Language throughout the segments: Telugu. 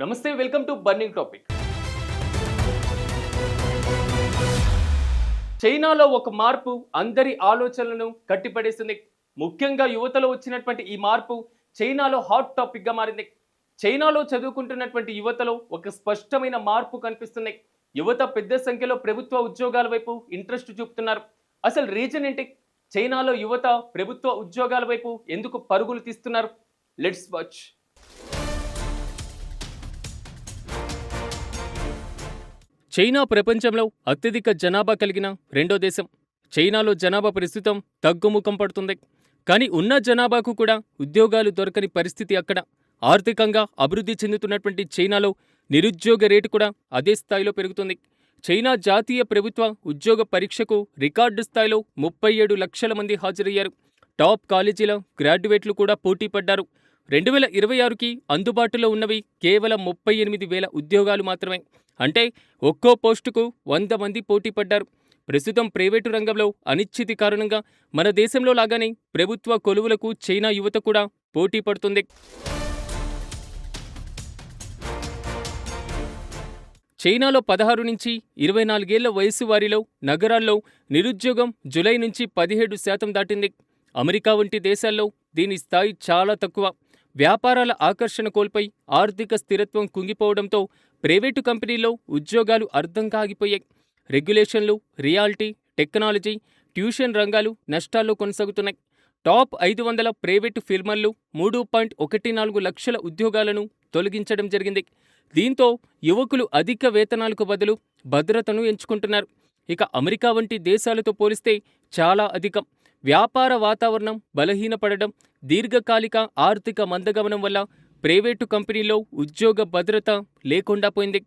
నమస్తే, వెల్కమ్ టు బర్నింగ్ టాపిక్. చైనాలో ఒక మార్పు అందరి ఆలోచనలను కట్టిపడేసింది. ముఖ్యంగా యువతలో వచ్చినటువంటి ఈ మార్పు చైనాలో హాట్ టాపిక్ గా మారింది. చైనాలో చదువుకుంటున్నటువంటి యువతలో ఒక స్పష్టమైన మార్పు కనిపిస్తుంది. యువత పెద్ద సంఖ్యలో ప్రభుత్వ ఉద్యోగాల వైపు ఇంట్రెస్ట్ చూపుతున్నారు. అసలు రీజన్ ఏంటి? చైనాలో యువత ప్రభుత్వ ఉద్యోగాల వైపు ఎందుకు పరుగులు తీస్తున్నారు? Let's watch. చైనా ప్రపంచంలో అత్యధిక జనాభా కలిగిన రెండో దేశం. చైనాలో జనాభా ప్రస్తుతం తగ్గుముఖం పడుతుంది. కానీ ఉన్న జనాభాకు కూడా ఉద్యోగాలు దొరకని పరిస్థితి అక్కడ. ఆర్థికంగా అభివృద్ధి చెందుతున్నటువంటి చైనాలో నిరుద్యోగ రేటు కూడా అదే స్థాయిలో పెరుగుతుంది. చైనా జాతీయ ప్రభుత్వ ఉద్యోగ పరీక్షకు రికార్డు స్థాయిలో 37 లక్షల మంది హాజరయ్యారు. టాప్ కాలేజీల గ్రాడ్యుయేట్లు కూడా పోటీ పడ్డారు. 2026కి అందుబాటులో ఉన్నవి కేవలం 38,000 ఉద్యోగాలు మాత్రమే. అంటే ఒక్కో పోస్టుకు 100 మంది పోటీ పడ్డారు. ప్రస్తుతం ప్రైవేటు రంగంలో అనిశ్చితి కారణంగా మన దేశంలో లాగానే ప్రభుత్వ కొలువులకు చైనా యువత కూడా పోటీ పడుతుంది. చైనాలో 16 నుంచి 24 ఏళ్ల వయసు వారిలో నగరాల్లో నిరుద్యోగం జూలై నుంచి 17% దాటింది. అమెరికా వంటి దేశాల్లో దీని స్థాయి చాలా తక్కువ. వ్యాపారాల ఆకర్షణ కోల్పోయి ఆర్థిక స్థిరత్వం కుంగిపోవడంతో ప్రైవేటు కంపెనీల్లో ఉద్యోగాలు అర్థంగా ఆగిపోయాయి. రెగ్యులేషన్లు, రియాలిటీ, టెక్నాలజీ, ట్యూషన్ రంగాలు నష్టాల్లో కొనసాగుతున్నాయి. టాప్ 500 ప్రైవేటు ఫిర్మలు 3.14 లక్షల ఉద్యోగాలను తొలగించడం జరిగింది. దీంతో యువకులు అధిక వేతనాలకు బదులు భద్రతను ఎంచుకుంటున్నారు. ఇక అమెరికా వంటి దేశాలతో పోలిస్తే చాలా అధికం. వ్యాపార వాతావరణం బలహీనపడడం, దీర్ఘకాలిక ఆర్థిక మందగమనం వల్ల ప్రైవేటు కంపెనీల్లో ఉద్యోగ భద్రత లేకుండా పోయింది.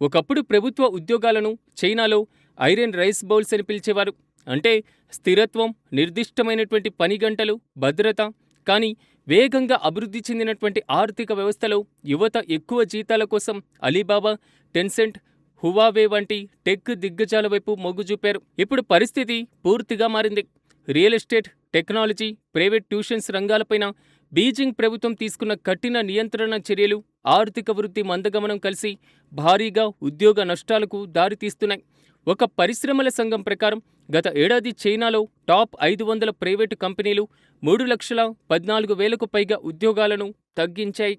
ఒకప్పుడు ప్రభుత్వ ఉద్యోగాలను చైనాలో ఐరన్ రైస్ బౌల్స్ అని పిలిచేవారు. అంటే స్థిరత్వం, నిర్దిష్టమైనటువంటి పని గంటలు, భద్రత. కానీ వేగంగా అభివృద్ధి చెందినటువంటి ఆర్థిక వ్యవస్థలో యువత ఎక్కువ జీతాల కోసం అలీబాబా, టెన్సెంట్, హువావే వంటి టెక్ దిగ్గజాల వైపు మొగ్గు చూపారు. ఇప్పుడు పరిస్థితి పూర్తిగా మారింది. Real estate, technology, private tuitions రంగాలపైన బీజింగ్ ప్రభుత్వం తీసుకున్న కఠిన నియంత్రణ చర్యలు, ఆర్థిక వృద్ధి మందగమనం కలిసి భారీగా ఉద్యోగ నష్టాలకు దారితీస్తున్నాయి. ఒక పరిశ్రమల సంఘం ప్రకారం గత ఏడాది చైనాలో టాప్ 500 ప్రైవేటు కంపెనీలు 3,14,000కు పైగా ఉద్యోగాలను తగ్గించాయి.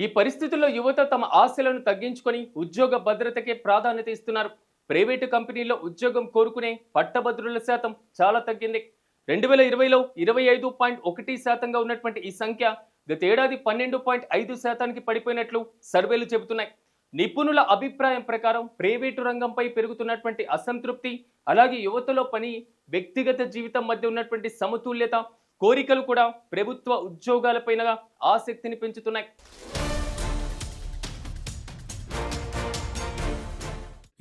ఈ పరిస్థితుల్లో యువత తమ ఆశలను తగ్గించుకొని ఉద్యోగ భద్రతకే ప్రాధాన్యత ఇస్తున్నారు. ప్రైవేటు కంపెనీల్లో ఉద్యోగం కోరుకునే పట్టభద్రుల శాతం చాలా తగ్గింది. 2020లో 25.1%గా ఉన్నటువంటి ఈ సంఖ్య గతేడాది 12.5%కి పడిపోయినట్లు సర్వేలు చెబుతున్నాయి. నిపుణుల అభిప్రాయం ప్రకారం ప్రైవేటు రంగంపై పెరుగుతున్నటువంటి అసంతృప్తి, అలాగే యువతలో పని, వ్యక్తిగత జీవితం మధ్య ఉన్నటువంటి సమతుల్యత, కోరికలు కూడా ప్రభుత్వ ఉద్యోగాలపైన ఆసక్తిని పెంచుతున్నాయి.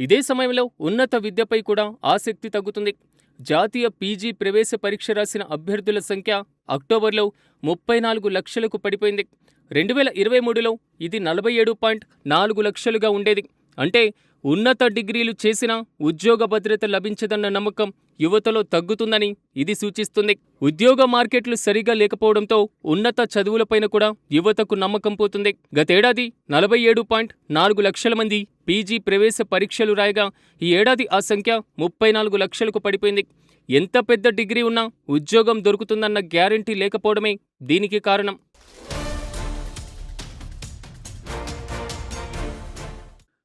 ఇదే సమయంలో ఉన్నత విద్యపై కూడా ఆసక్తి తగ్గుతుంది. జాతీయ పీజీ ప్రవేశ పరీక్ష రాసిన అభ్యర్థుల సంఖ్య అక్టోబర్లో 34 లక్షలకు పడిపోయింది. 2023లో ఇది 47.4 లక్షలుగా ఉండేది. అంటే ఉన్నత డిగ్రీలు చేసినా ఉద్యోగ భద్రత లభించదన్న నమ్మకం యువతలో తగ్గుతుందని ఇది సూచిస్తుంది. ఉద్యోగ మార్కెట్లు సరిగా లేకపోవడంతో ఉన్నత చదువులపైన కూడా యువతకు నమ్మకం పోతుంది. గతేడాది 47.4 లక్షల మంది పీజీ ప్రవేశ పరీక్షలు రాయగా ఈ ఏడాది ఆ సంఖ్య 34 లక్షలకు పడిపోయింది. ఎంత పెద్ద డిగ్రీ ఉన్నా ఉద్యోగం దొరుకుతుందన్న గ్యారంటీ లేకపోవడమే దీనికి కారణం.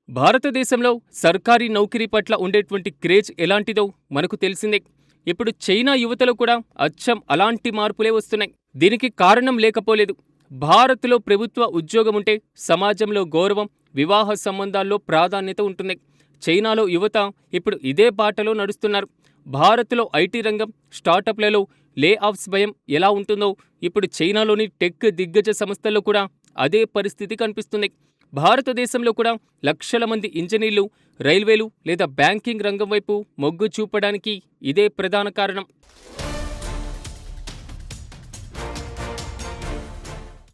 భారతదేశంలో సర్కారీ నౌకరీ పట్ల ఉండేటువంటి క్రేజ్ ఎలాంటిదో మనకు తెలిసిందే. ఇప్పుడు చైనా యువతలో కూడా అచ్చం అలాంటి మార్పులే వస్తున్నాయి. దీనికి కారణం లేకపోలేదు. భారత్లో ప్రభుత్వ ఉద్యోగం ఉంటే సమాజంలో గౌరవం, వివాహ సంబంధాల్లో ప్రాధాన్యత ఉంటుంది. చైనాలో యువత ఇప్పుడు ఇదే బాటలో నడుస్తున్నారు. భారత్లో ఐటీ రంగం, స్టార్టప్లలో లే ఆఫ్స్ భయం ఎలా ఉంటుందో ఇప్పుడు చైనాలోని టెక్ దిగ్గజ సంస్థల్లో కూడా అదే పరిస్థితి కనిపిస్తుంది. భారతదేశంలో కూడా లక్షల మంది ఇంజనీర్లు రైల్వేలు లేదా బ్యాంకింగ్ రంగం వైపు మొగ్గు చూపడానికి ఇదే ప్రధాన కారణం.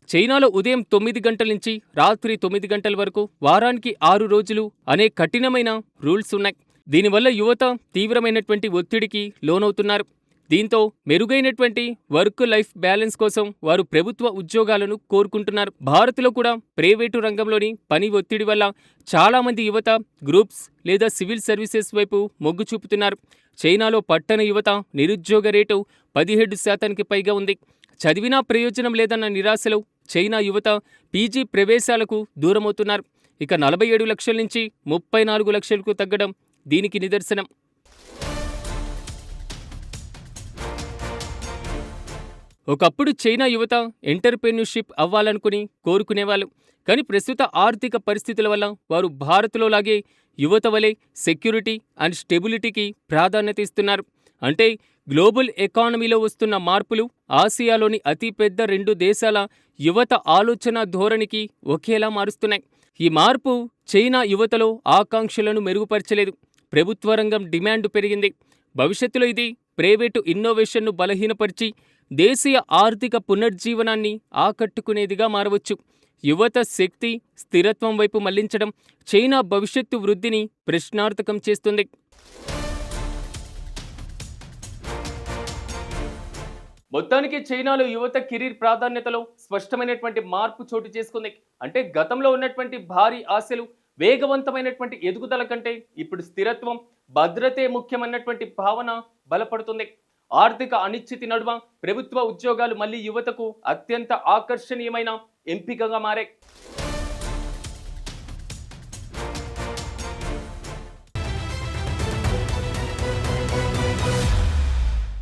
చైనాలో ఉదయం 9 గంటల నుంచి రాత్రి 9 గంటల వరకు వారానికి 6 రోజులు అనే కఠినమైన రూల్స్ ఉన్నాయి. దీనివల్ల యువత తీవ్రమైనటువంటి ఒత్తిడికి లోనవుతున్నారు. దీంతో మెరుగైనటువంటి వర్క్ లైఫ్ బ్యాలెన్స్ కోసం వారు ప్రభుత్వ ఉద్యోగాలను కోరుకుంటున్నారు. భారత్లో కూడా ప్రైవేటు రంగంలోని పని ఒత్తిడి వల్ల చాలామంది యువత గ్రూప్స్ లేదా సివిల్ సర్వీసెస్ వైపు మొగ్గు చూపుతున్నారు. చైనాలో పట్టణ యువత నిరుద్యోగ రేటు 17% పైగా ఉంది. చదివినా ప్రయోజనం లేదన్న నిరాశలో చైనా యువత పీజీ ప్రవేశాలకు దూరమవుతున్నారు. ఇక 47 లక్షల నుంచి 34 లక్షలకు తగ్గడం దీనికి నిదర్శనం. ఒకప్పుడు చైనా యువత ఎంటర్‌ప్రెన్యూర్‌షిప్ అవ్వాలనుకుని కోరుకునేవాళ్ళు. కానీ ప్రస్తుత ఆర్థిక పరిస్థితుల వల్ల వారు భారత్లో లాగే యువత వలె సెక్యూరిటీ అండ్ స్టెబిలిటీకి ప్రాధాన్యత ఇస్తున్నారు. అంటే గ్లోబల్ ఎకానమీలో వస్తున్న మార్పులు ఆసియాలోని అతిపెద్ద 2 దేశాల యువత ఆలోచన ధోరణికి ఒకేలా మారుస్తున్నాయి. ఈ మార్పు చైనా యువతలో ఆకాంక్షలను మెరుగుపరచలేదు. ప్రభుత్వ రంగం డిమాండ్ పెరిగింది. భవిష్యత్తులో ఇది ప్రైవేటు ఇన్నోవేషన్ను బలహీనపరిచి దేశీయ ఆర్థిక పునర్జీవనాన్ని ఆకట్టుకునేదిగా మారవచ్చు. యువత శక్తి, స్థిరత్వం వైపు మళ్లించడం చైనా భవిష్యత్తు వృద్ధిని ప్రశ్నార్థకం చేస్తుంది. మొత్తానికి చైనాలో యువత కెరీర్ ప్రాధాన్యతలో స్పష్టమైనటువంటి మార్పు చోటు చేసుకుంది. అంటే గతంలో ఉన్నటువంటి భారీ ఆశలు, వేగవంతమైనటువంటి ఎదుగుదల కంటే ఇప్పుడు స్థిరత్వం, భద్రతే ముఖ్యమైనటువంటి భావన బలపడుతుంది. ఆర్థిక అనిశ్చితి నడుమ ప్రభుత్వ ఉద్యోగాలు మళ్లీ యువతకు అత్యంత ఆకర్షణీయమైన ఎంపికగా మారాయి.